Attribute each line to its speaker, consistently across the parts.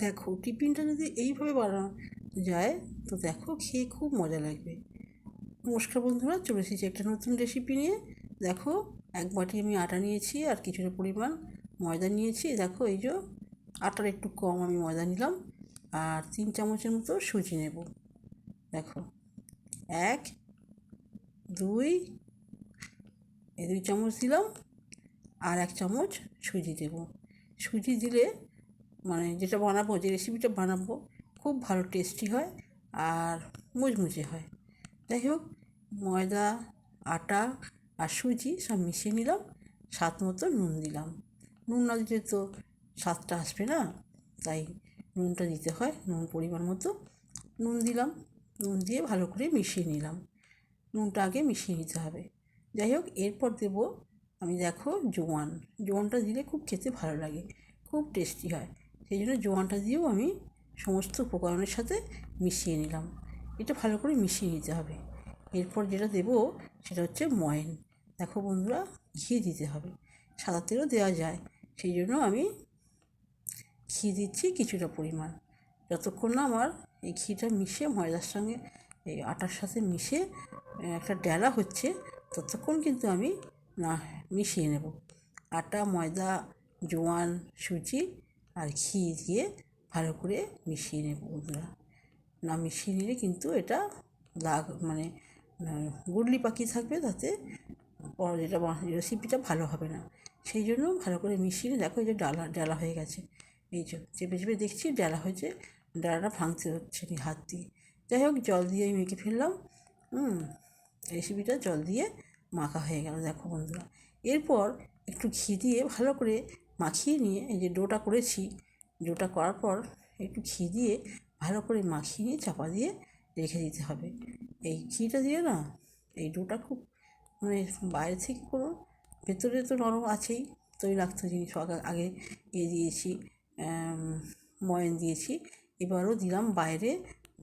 Speaker 1: দেখো টিফিনটা যদি এইভাবে বানানো যায় তো দেখো খেয়ে খুব মজা লাগবে। নমস্কার বন্ধুরা, চলে এসেছি একটা নতুন রেসিপি নিয়ে। দেখো, এক বাটি আমি আটা নিয়েছি আর কিছুটা পরিমাণ ময়দা নিয়েছি। দেখো এই যে আটার একটু কম আমি ময়দা নিলাম, আর 3 চামচের মতো সুজি নেব। দেখো 1 2 2 চামচ দিলাম, আর 1 চামচ সুজি দেব। সুজি দিলে মানে যেটা বানাবো, যে রেসিপিটা বানাবো, খুব ভালো টেস্টি হয় আর মুচমুচে হয়। যাই হোক, ময়দা, আটা আর সুজি সব মিশিয়ে নিলাম। স্বাদ মতো নুন দিলাম। নুন না দিলে তো স্বাদটা আসবে না, তাই নুনটা দিতে হয়। নুন পরিমাণ মতো নুন দিলাম। নুন দিয়ে ভালো করে মিশিয়ে নিলাম। নুনটা আগে মিশিয়ে নিতে হবে। যাই হোক, এরপর দেব আমি, দেখো, জোয়ান। জোয়ানটা দিলে খুব খেতে ভালো লাগে, খুব টেস্টি হয়। সেই জন্য জোয়ানটা দিয়েও আমি সমস্ত উপকরণের সাথে মিশিয়ে নিলাম। এটা ভালো করে মিশিয়ে নিতে হবে। এরপর যেটা দেব সেটা হচ্ছে ময়ন। দেখো বন্ধুরা, ঘি দিতে হবে। সাদা তেলও দেওয়া যায়, সেই জন্য আমি ঘি দিচ্ছি কিছুটা পরিমাণ। যতক্ষণ না আমার এই ঘিটা মিশে ময়দার সঙ্গে, এই আটার সাথে মিশে একটা ডেলা হচ্ছে, ততক্ষণ কিন্তু আমি না মিশিয়ে নেব। আটা, ময়দা, জোয়ান, সুজি আর ঘি দিয়ে ভালো করে মিশিয়ে নেব বন্ধুরা। না মিশিয়ে নিলে কিন্তু এটা মানে গুডলি পাকিয়ে থাকবে, তাতে যেটা রেসিপিটা ভালো হবে না। সেই জন্য ভালো করে মিশিয়ে নিয়ে, দেখো এই যে ডালা ডালা হয়ে গেছে। এই যে চেপে চেপে দেখছি ডালা হয়েছে, ডালাটা ভাঙতে হচ্ছে না হাত দিয়ে। যাই হোক, জল দিয়ে আমি মেখে ফেললাম। রেসিপিটা জল দিয়ে মাখা হয়ে গেল। দেখো বন্ধুরা, এরপর একটু ঘি দিয়ে ভালো করে মাখিয়ে নিয়ে, এই যে ডোটা করেছি, ডোটা করার পর একটু ঘি দিয়ে ভালো করে মাখিয়ে নিয়ে চাপা দিয়ে রেখে দিতে হবে। এই ঘিটা দিয়ে না, এই ডোটা খুব মানে বাইরে থেকে কোনো, ভেতরে তো নরম আছেই, তৈলাক্ত জিনিস আগে দিয়েছি, ময়ান দিয়েছি, এবারও দিলাম বাইরে।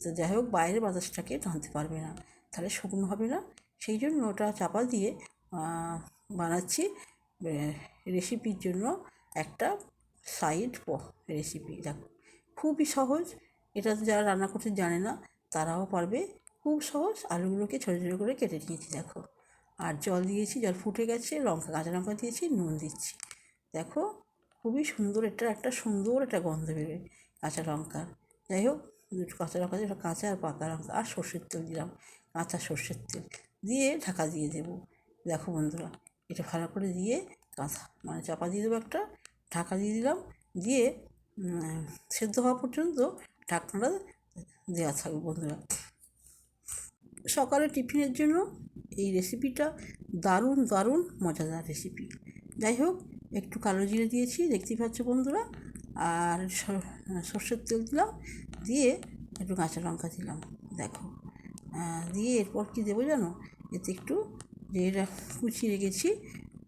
Speaker 1: তো যাই হোক, বাইরের বাতাসটাকে টানতে পারবে না, তাহলে শুকনো হবে না। সেই জন্য ওটা চাপা দিয়ে বানাচ্ছি রেসিপির জন্য একটা সাইড রেসিপি। দেখো খুবই সহজ, এটা যারা রান্না করতে জানে না তারাও পারবে, খুব সহজ। আলুগুলোকে ছোটো ছোটো করে কেটে নিয়েছি দেখো, আর জল দিয়েছি, জল ফুটে গেছে, কাঁচা লঙ্কা দিয়েছি, নুন দিচ্ছি। দেখো খুবই সুন্দর, এটা একটা সুন্দর একটা গন্ধ বেরোয় কাঁচা লঙ্কার। যাই হোক, দুটো কাঁচা লঙ্কা দিয়ে, কাঁচা আর পাকা লঙ্কা আর সর্ষের তেল দিলাম, কাঁচা সর্ষের তেল দিয়ে ঢাকা দিয়ে দেবো। দেখো বন্ধুরা, এটা ভালো করে দিয়ে মানে চাপা দিয়ে দেবো, একটা ঢাকা দিয়ে দিলাম। দিয়ে সেদ্ধ হওয়া পর্যন্ত ঢাকনাটা দেওয়া থাকবে বন্ধুরা। সকালে টিফিনের জন্য এই রেসিপিটা দারুণ দারুণ মজাদার রেসিপি। যাই হোক, একটু কালো জিরে দিয়েছি, দেখতেই পাচ্ছ বন্ধুরা, আর সর্ষের তেল দিলাম, দিয়ে একটু কাঁচা লঙ্কা দিলাম। দেখো, দিয়ে এরপর কী দেবো জানো, এতে একটু যে এটা কুচিয়ে রেখেছি,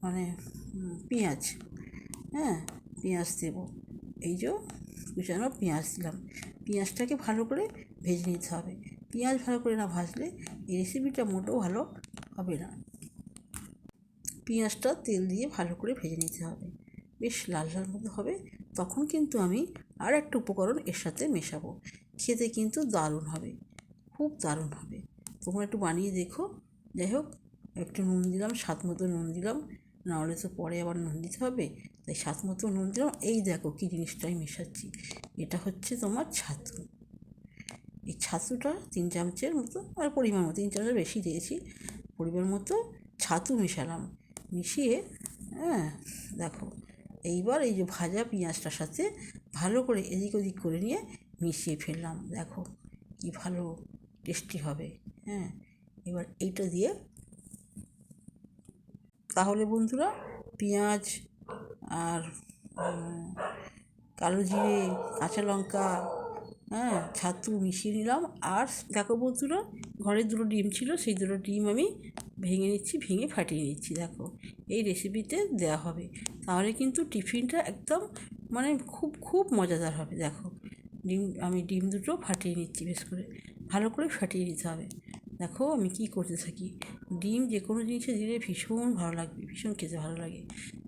Speaker 1: মানে পেঁয়াজ, পেঁয়াজ দেবো। এই যে কুচানো পেঁয়াজ দিলাম। পেঁয়াজটাকে ভালো করে ভেজে নিতে হবে। পেঁয়াজ ভালো করে না ভাজলে এই রেসিপিটা মোটেও ভালো হবে না। পেঁয়াজটা তেল দিয়ে ভালো করে ভেজে নিতে হবে, বেশ লাল লাল মতো হবে। তখন কিন্তু আমি আর একটা উপকরণ এর সাথে মেশাবো, খেতে কিন্তু দারুণ হবে, খুব দারুণ হবে। তোমরা একটু বানিয়ে দেখো। যাই হোক, একটু নুন দিলাম, স্বাদ মতো নুন দিলাম, নাহলে তো পরে আবার নুন দিতে হবে, তাই স্বাদ মতো নুন দিলাম। এই দেখো কী জিনিসটা আমি মেশাচ্ছি, এটা হচ্ছে তোমার ছাতু। এই ছাতুটা 3 চামচের মতো, আর পরিমাণ মতো 3 চামচের বেশি দিয়েছি, পরিমাণ মতো ছাতু মেশালাম। মিশিয়ে দেখো, এইবার এই যে ভাজা পেঁয়াজটার সাথে ভালো করে এদিক ওদিক করে নিয়ে মিশিয়ে ফেললাম। দেখো কি ভালো টেস্টি হবে। এবার এইটা দিয়ে, তাহলে বন্ধুরা, পেঁয়াজ আর কালো জিরে, কাঁচা লঙ্কা, ছাতু মিশিয়ে নিলাম। আর দেখো বন্ধুরা, ঘরে 2টো ডিম ছিল, সেই 2টো ডিম আমি ভেঙে নিচ্ছি, ভেঙে ফাটিয়ে নিচ্ছি। দেখো এই রেসিপিতে দেওয়া হবে, তাহলে কিন্তু টিফিনটা একদম মানে খুব খুব মজাদার হবে। দেখো আমি ডিম 2টো ফাটিয়ে নিচ্ছি, বেশ করে ভালো করে ফাটিয়ে নিতে হবে। দেখো আমি কি করতে থাকি, ডিম যে কোনো জিনিসে দিলে ভীষণ ভালো লাগবে, ভীষণ খেতে ভালো লাগে।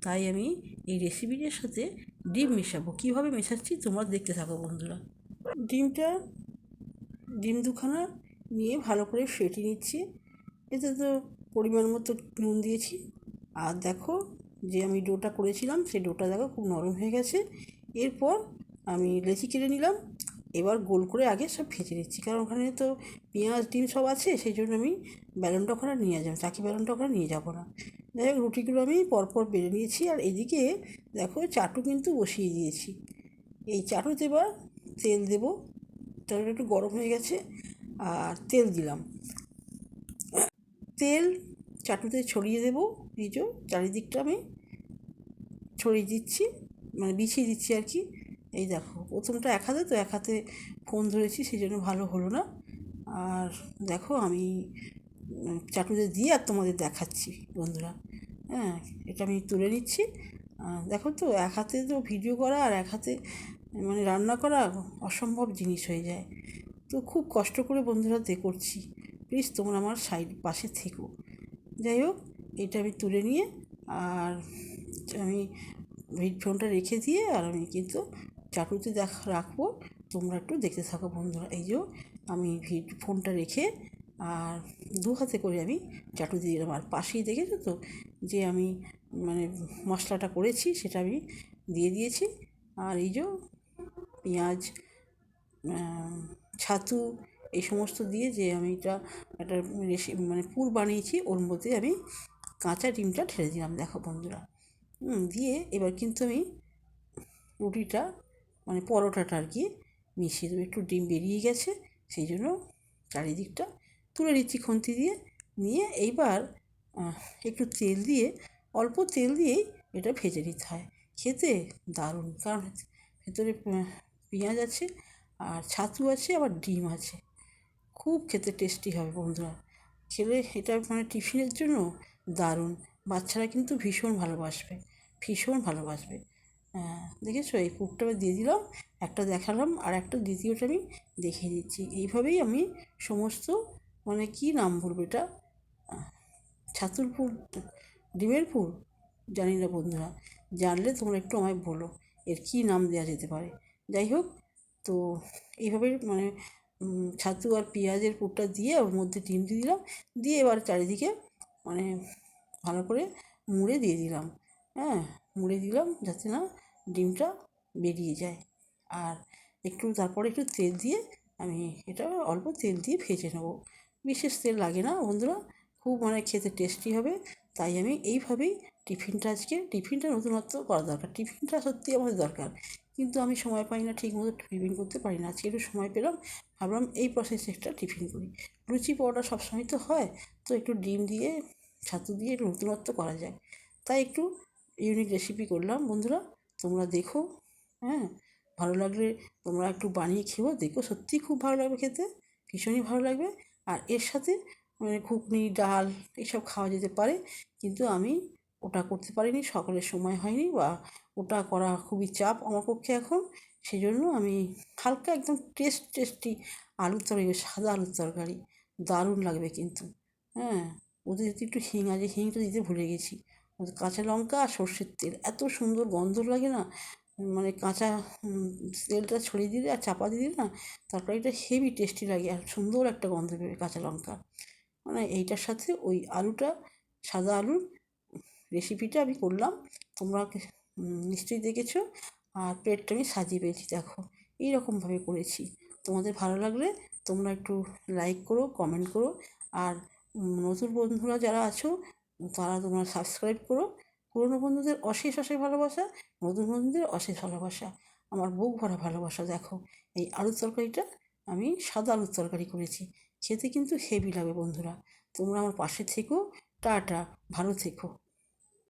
Speaker 1: তাই আমি এই রেসিপিটার সাথে ডিম মেশাবো। কীভাবে মেশাচ্ছি তোমরা দেখতে থাকো বন্ধুরা। ডিম দুখানা নিয়ে ভালো করে ফেটে নিচ্ছি। এতে তো পরিমাণ মতো নুন দিয়েছি। আর দেখো যে আমি ডোটা করেছিলাম সেই ডোটা দেখো খুব নরম হয়ে গেছে। এরপর আমি লেচি কেটে নিলাম। এবার গোল করে আগে সব ভেজে নিচ্ছি, কারণ ওখানে তো পেঁয়াজ ডিম সব আছে, সেই জন্য আমি ব্যালনটা ওখানে নিয়ে যাবো, চাকি ব্যালনটা ওখানে নিয়ে যাবো না। যাই হোক, রুটিগুলো আমি পরপর বেড়ে নিয়েছি। আর এদিকে দেখো চাটু কিন্তু বসিয়ে দিয়েছি। এই চাটুতে এবার তেল দেবো। তেলটা একটু গরম হয়ে গেছে আর তেল দিলাম। তেল চাটুতে ছড়িয়ে দেবো। এই যে চারিদিকটা আমি ছড়িয়ে দিচ্ছি, মানে বিছিয়ে দিচ্ছি আর কি। এই দেখো, প্রথমটা এক হাতে তো এক হাতে ফোন ধরেছি, সেই জন্য ভালো হলো না। আর দেখো আমি চাটুতে দিয়ে আর তোমাদের দেখাচ্ছি বন্ধুরা। হ্যাঁ, এটা আমি তুলে নিচ্ছি। দেখো তো, এক হাতে তো ভিডিও করা আর এক হাতে মানে রান্না করা অসম্ভব জিনিস হয়ে যায়। তো খুব কষ্ট করে বন্ধুরা করছি। প্লিজ তোমরা আমার পাশে থেকো। যাই হোক, এটা আমি তুলে নিয়ে আর আমি ফোনটা রেখে দিয়ে আর আমি কিন্তু চাটুতে রাখবো। তোমরা একটু দেখতে থাকো বন্ধুরা। এই যে আমি ফোনটা রেখে আর দু হাতে করে আমি চাটু দিয়ে দিলাম। আর পাশেই দেখেছো তো যে আমি মানে মশলাটা করেছি সেটা আমি দিয়ে দিয়েছি। আর এই যে পেঁয়াজ, ছাতু এই সমস্ত দিয়ে যে আমি এটা একটা মানে পুর বানিয়েছি, ওর মধ্যে আমি কাঁচা ডিমটা ঢেলে দিলাম। দেখো বন্ধুরা, দিয়ে এবার কিন্তু আমি রুটিটা মানে পরোটাটা আর কি মিশিয়ে দেবো। একটু ডিম বেরিয়ে গেছে, সেই জন্য চারিদিকটা তুলে নিচ্ছি খুন্তি দিয়ে। নিয়ে এইবার একটু তেল দিয়ে, অল্প তেল দিয়েই এটা ভেজে নিতে হয়। খেতে দারুণ, কারণ ভেতরে পেঁয়াজ আছে আর ছাতু আছে, আবার ডিম আছে। খুব খেতে টেস্টি হবে বন্ধুরা। খেলে এটা মানে টিফিনের জন্য দারুণ। বাচ্চারা কিন্তু ভীষণ ভালোবাসবে, ভীষণ ভালোবাসবে। দেখেছো, এই পুরটা দিয়ে দিলাম, একটা দেখালাম আর একটা দ্বিতীয়টা আমি দেখিয়ে দিচ্ছি। এইভাবেই আমি সমস্ত মানে কী নাম বলবো এটা, ছাতুর পুর, ডিমের পুর, জানি না বন্ধুরা। জানলে তোমরা একটু আমায় বলো এর কী নাম দেওয়া যেতে পারে। যাই হোক, তো এইভাবে মানে ছাতু আর পেঁয়াজের পুরটা দিয়ে ওর মধ্যে ডিম দিয়ে দিলাম। দিয়ে এবার চারিদিকে মানে ভালো করে মুড়ে দিয়ে দিলাম। হ্যাঁ, মুড়ে দিলাম যাতে না ডিমটা বেরিয়ে যায়। আর তারপরে একটু তেল দিয়ে আমি এটা অল্প তেল দিয়ে ভেজে নেবো। বিশেষ তেল লাগে না বন্ধুরা, খুব মানে খেতে টেস্টি হবে। তাই আমি এইভাবেই টিফিনটা নতুনত্ব করা দরকার। টিফিনটা সত্যি আমাদের দরকার, কিন্তু আমি সময় পাই না, ঠিকমতো টিফিন করতে পারি না। আজকে একটু সময় পেলাম, ভাবলাম এই প্রসেসে একটা টিফিন করি। লুচি পরোটা সবসময় তো হয়, তো একটু ডিম দিয়ে ছাতু দিয়ে একটু নতুনত্ব করা যায়, তাই একটু ইউনিক রেসিপি করলাম বন্ধুরা। তোমরা দেখো, হ্যাঁ, ভালো লাগলে তোমরা একটু বানিয়ে খেয়েও দেখো, সত্যিই খুব ভালো লাগবে খেতে, ভীষণই ভালো লাগবে। আর এর সাথে মানে ঘুগনি, ডাল এসব খাওয়া যেতে পারে, কিন্তু আমি ওটা করতে পারিনি, সকালের সময় হয়নি, বা ওটা করা খুবই চাপ আমার পক্ষে এখন। সেই জন্য আমি হালকা একদম টেস্টি আলুর তরকারি, সাদা আলুর তরকারি দারুণ লাগবে কিন্তু। হ্যাঁ, ওদের যদি একটু হিং আছে, হিংটা দিতে ভুলে গেছি। ওদের কাঁচা লঙ্কা আর সর্ষের তেল, এত সুন্দর গন্ধ লাগে না, মানে কাঁচা তেলটা ছড়িয়ে দিলে আর চাপা দিয়ে দিলে না, তরকারিটা হেভি টেস্টি লাগে আর সুন্দর একটা গন্ধ বেরোয় কাঁচা লঙ্কা। মানে এইটার সাথে ওই আলুটা, সাদা আলুর রেসিপিটা আমি করলাম, তোমরা নিশ্চয়ই দেখেছো। আর প্লেটটা আমি সাজিয়ে পেয়েছি, দেখো এইরকমভাবে করেছি। তোমাদের ভালো লাগলে তোমরা একটু লাইক করো, কমেন্ট করো। আর নতুন বন্ধুরা যারা আছো তারা তোমরা সাবস্ক্রাইব করো। পুরনো বন্ধুদের অশেষ অশেষ ভালোবাসা, নতুন বন্ধুদের অশেষ ভালোবাসা, আমার বুক ভরা ভালোবাসা। দেখো, এই আলুর তরকারিটা আমি সাদা আলুর তরকারি করেছি, খেতে কিন্তু হেভি লাগে বন্ধুরা। তোমরা আমার পাশে থেকো। টাটা, ভালো থেকো।